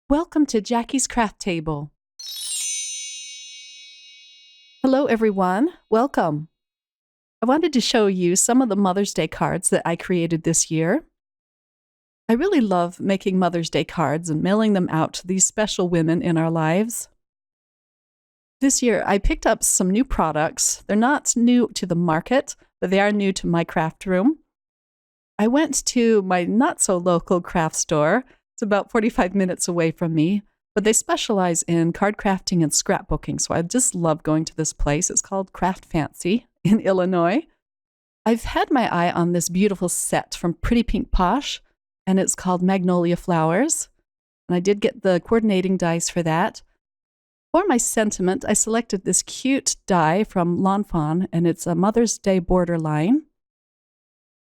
Welcome to Jackie's Craft Table. Hello, everyone. Welcome. I wanted to show you some of the Mother's Day cards that I created this year. I really love making Mother's Day cards and mailing them out to these special women in our lives. This year, I picked up some new products. They're not new to the market, but they are new to my craft room. I went to my not-so-local craft store. It's about 45 minutes away from me, but they specialize in card crafting and scrapbooking, so I just love going to this place. It's called Craft Fancy in Illinois. I've had my eye on this beautiful set from Pretty Pink Posh, and it's called Magnolia Flowers, and I did get the coordinating dies for that. For my sentiment, I selected this cute die from Lawn Fawn, and it's a Mother's Day borderline.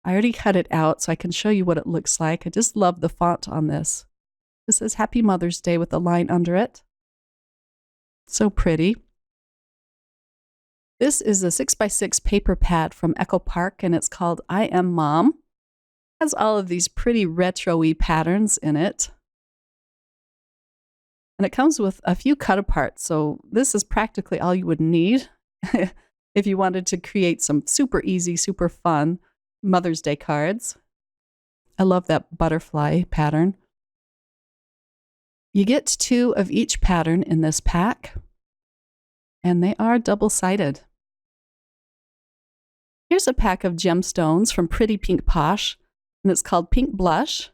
I already cut it out so I can show you what it looks like. I just love the font on this. This says Happy Mother's Day with a line under it. So pretty. This is a 6x6 paper pad from Park, and it's called I Am Mom. It has all of these pretty retro-y patterns in it. And it comes with a few cut-aparts, so this is practically all you would need if you wanted to create some super easy, super fun Mother's Day cards. I love that butterfly pattern. You get 2 of each pattern in this pack, and they are double-sided. Here's a pack of gemstones from Pretty Pink Posh, and it's called Pink Blush.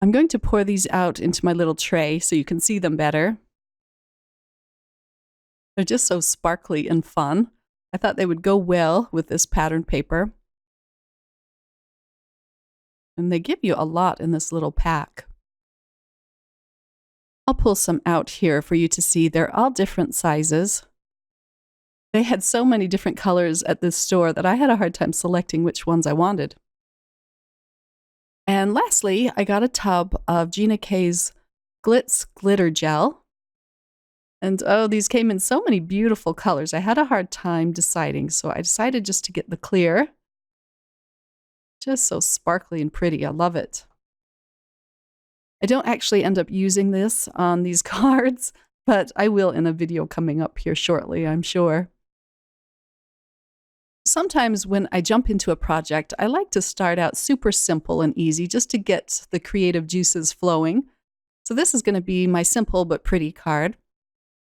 I'm going to pour these out into my little tray so you can see them better. They're just so sparkly and fun. I thought they would go well with this pattern paper. And they give you a lot in this little pack. I'll pull some out here for you to see. They're all different sizes. They had so many different colors at this store that I had a hard time selecting which ones I wanted. And lastly, I got a tub of Gina K's Glitz Glitter Gel. And oh, these came in so many beautiful colors. I had a hard time deciding, so I decided just to get the clear. Just so sparkly and pretty. I love it. I don't actually end up using this on these cards, but I will in a video coming up here shortly, I'm sure. Sometimes when I jump into a project, I like to start out super simple and easy just to get the creative juices flowing. So this is going to be my simple but pretty card.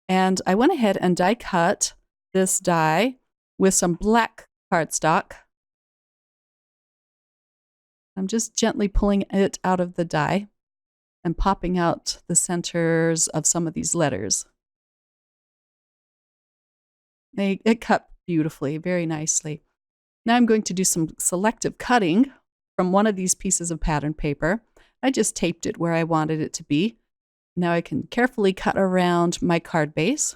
And I went ahead and die cut this die with some black cardstock. I'm just gently pulling it out of the die and popping out the centers of some of these letters. It cut beautifully, very nicely. Now I'm going to do some selective cutting from one of these pieces of pattern paper. I just taped it where I wanted it to be. Now I can carefully cut around my card base.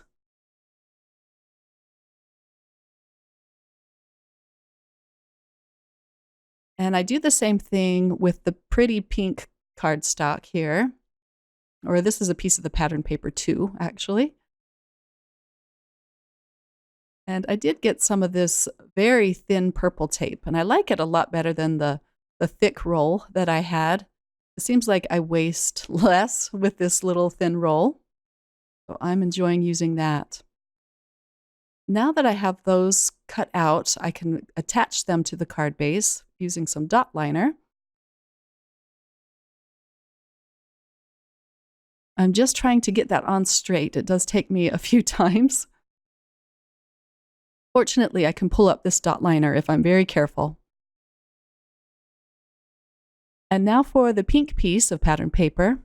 And I do the same thing with the Pretty Pink cardstock here. Or this is a piece of the pattern paper too, actually. And I did get some of this very thin purple tape, and I like it a lot better than the thick roll that I had. It seems like I waste less with this little thin roll, so I'm enjoying using that. Now that I have those cut out, I can attach them to the card base using some dot liner. I'm just trying to get that on straight. It does take me a few times. Fortunately, I can pull up this dot liner if I'm very careful. And now for the pink piece of pattern paper.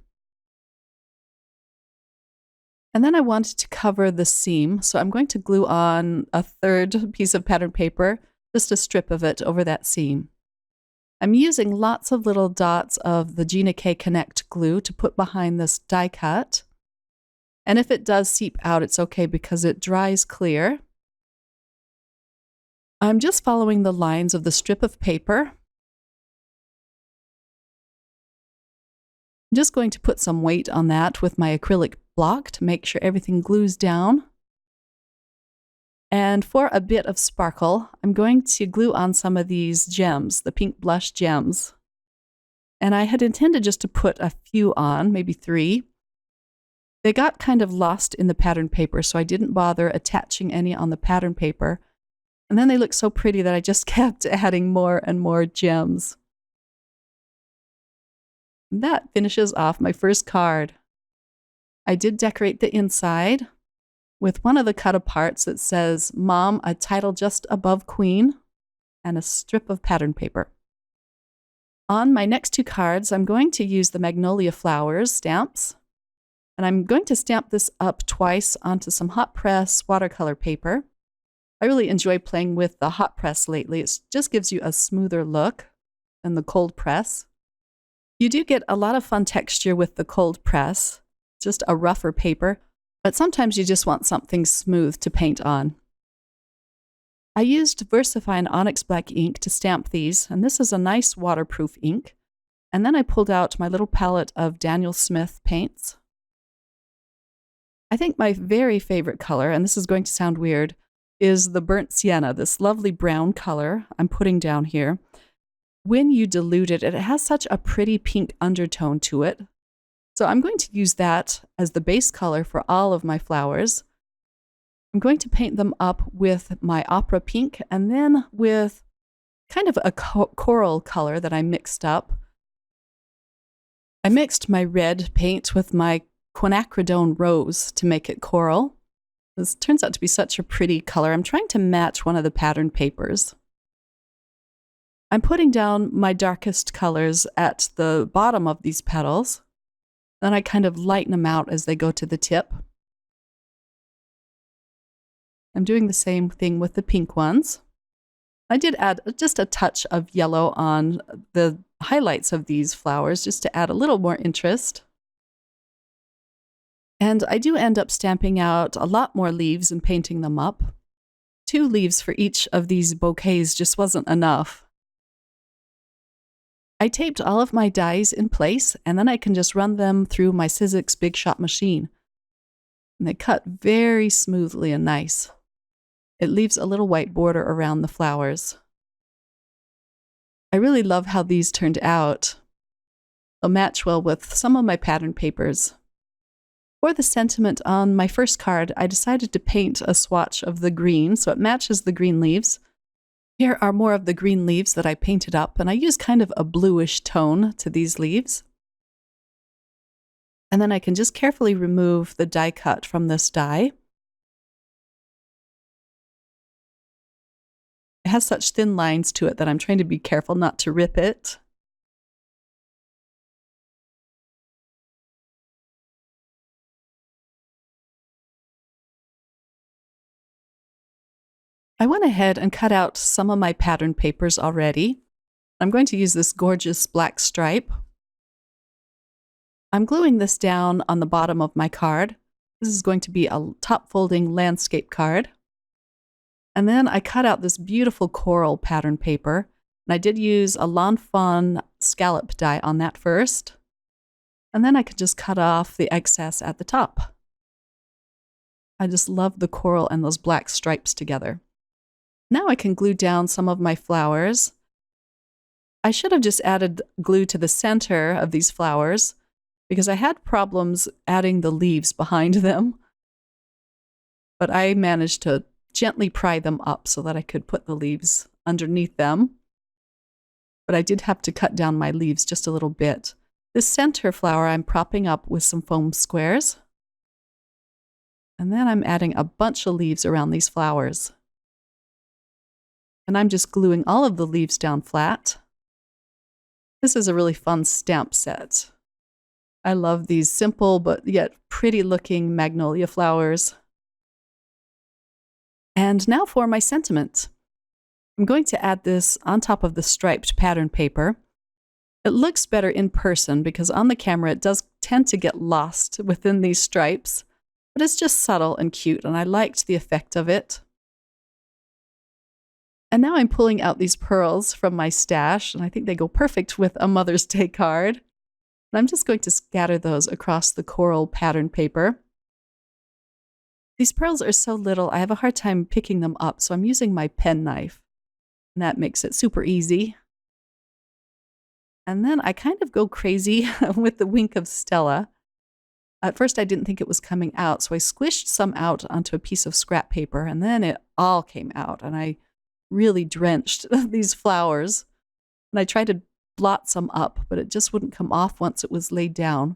And then I wanted to cover the seam, so I'm going to glue on a third piece of pattern paper, just a strip of it over that seam. I'm using lots of little dots of the Gina K Connect glue to put behind this die cut. And if it does seep out, it's okay because it dries clear. I'm just following the lines of the strip of paper. I'm just going to put some weight on that with my acrylic block to make sure everything glues down. And for a bit of sparkle, I'm going to glue on some of these gems, the pink blush gems. and I had intended just to put a few on, maybe 3. They got kind of lost in the pattern paper, so I didn't bother attaching any on the pattern paper. And then they looked so pretty that I just kept adding more and more gems. That finishes off my first card. I did decorate the inside with one of the cut-aparts that says, Mom, a title just above Queen, and a strip of pattern paper. On my next 2 cards, I'm going to use the Magnolia Flowers stamps, and I'm going to stamp this up twice onto some hot press watercolor paper. I really enjoy playing with the hot press lately. It just gives you a smoother look than the cold press. You do get a lot of fun texture with the cold press, just a rougher paper, but sometimes you just want something smooth to paint on. I used VersaFine Onyx Black ink to stamp these, and this is a nice waterproof ink. And then I pulled out my little palette of Daniel Smith paints. I think my very favorite color, and this is going to sound weird, is the burnt sienna, this lovely brown color I'm putting down here. When you dilute it, it has such a pretty pink undertone to it. So I'm going to use that as the base color for all of my flowers. I'm going to paint them up with my opera pink and then with kind of a coral color that I mixed up. I mixed my red paint with my quinacridone rose to make it coral. This turns out to be such a pretty color. I'm trying to match one of the pattern papers. I'm putting down my darkest colors at the bottom of these petals. Then I kind of lighten them out as they go to the tip. I'm doing the same thing with the pink ones. I did add just a touch of yellow on the highlights of these flowers just to add a little more interest. And I do end up stamping out a lot more leaves and painting them up. 2 leaves for each of these bouquets just wasn't enough. I taped all of my dies in place, and then I can just run them through my Sizzix Big Shot machine. And they cut very smoothly and nice. It leaves a little white border around the flowers. I really love how these turned out. They'll match well with some of my pattern papers. For the sentiment on my first card, I decided to paint a swatch of the green, so it matches the green leaves. Here are more of the green leaves that I painted up, and I use kind of a bluish tone to these leaves. And then I can just carefully remove the die cut from this die. It has such thin lines to it that I'm trying to be careful not to rip it. I went ahead and cut out some of my pattern papers already. I'm going to use this gorgeous black stripe. I'm gluing this down on the bottom of my card. This is going to be a top folding landscape card. And then I cut out this beautiful coral pattern paper. And I did use a Lawn Fawn scallop die on that first. And then I could just cut off the excess at the top. I just love the coral and those black stripes together. Now I can glue down some of my flowers. I should have just added glue to the center of these flowers because I had problems adding the leaves behind them. But I managed to gently pry them up so that I could put the leaves underneath them. But I did have to cut down my leaves just a little bit. This center flower I'm propping up with some foam squares. And then I'm adding a bunch of leaves around these flowers. And I'm just gluing all of the leaves down flat. This is a really fun stamp set. I love these simple but yet pretty looking magnolia flowers. And now for my sentiment. I'm going to add this on top of the striped pattern paper. It looks better in person because on the camera it does tend to get lost within these stripes, but it's just subtle and cute and I liked the effect of it. And now I'm pulling out these pearls from my stash, and I think they go perfect with a Mother's Day card. And I'm just going to scatter those across the coral pattern paper. These pearls are so little, I have a hard time picking them up, so I'm using my pen knife. And that makes it super easy. And then I kind of go crazy with the Wink of Stella. At first, I didn't think it was coming out, so I squished some out onto a piece of scrap paper, and then it all came out, and I really drenched these flowers. And I tried to blot some up, but it just wouldn't come off once it was laid down.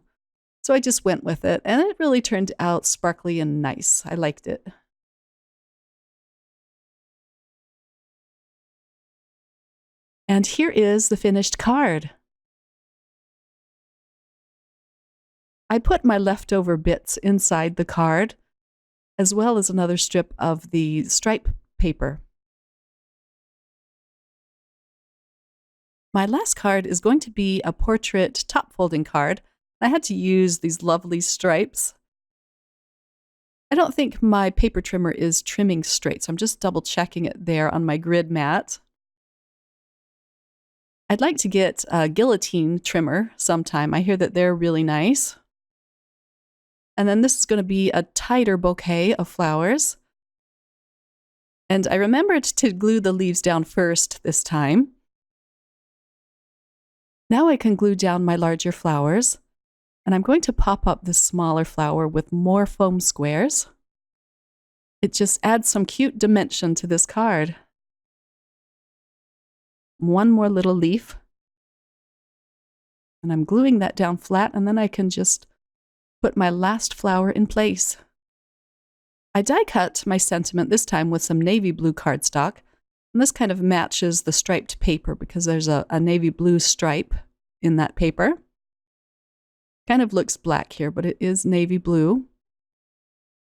So I just went with it, and it really turned out sparkly and nice. I liked it. And here is the finished card. I put my leftover bits inside the card, as well as another strip of the stripe paper. My last card is going to be a portrait top folding card. I had to use these lovely stripes. I don't think my paper trimmer is trimming straight, so I'm just double checking it there on my grid mat. I'd like to get a guillotine trimmer sometime. I hear that they're really nice. And then this is going to be a tighter bouquet of flowers. And I remembered to glue the leaves down first this time. Now I can glue down my larger flowers. And I'm going to pop up this smaller flower with more foam squares. It just adds some cute dimension to this card. One more little leaf. And I'm gluing that down flat, and then I can just put my last flower in place. I die cut my sentiment this time with some navy blue cardstock, and this kind of matches the striped paper because there's a navy blue stripe in that paper. Kind of looks black here, but it is navy blue.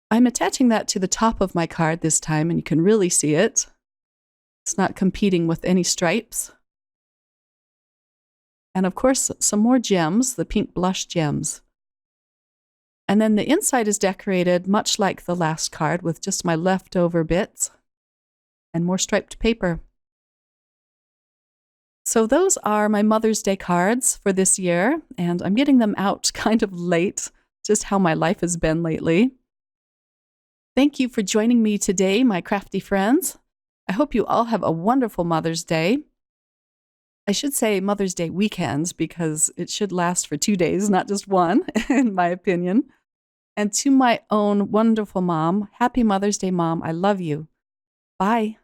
I'm attaching that to the top of my card this time, and you can really see it. It's not competing with any stripes. And of course, some more gems, the pink blush gems. And then the inside is decorated much like the last card with just my leftover bits and more striped paper. So those are my Mother's Day cards for this year, and I'm getting them out kind of late, just how my life has been lately. Thank you for joining me today, my crafty friends. I hope you all have a wonderful Mother's Day. I should say Mother's Day weekends because it should last for 2 days, not just one, in my opinion. And to my own wonderful mom, happy Mother's Day, Mom. I love you. Bye.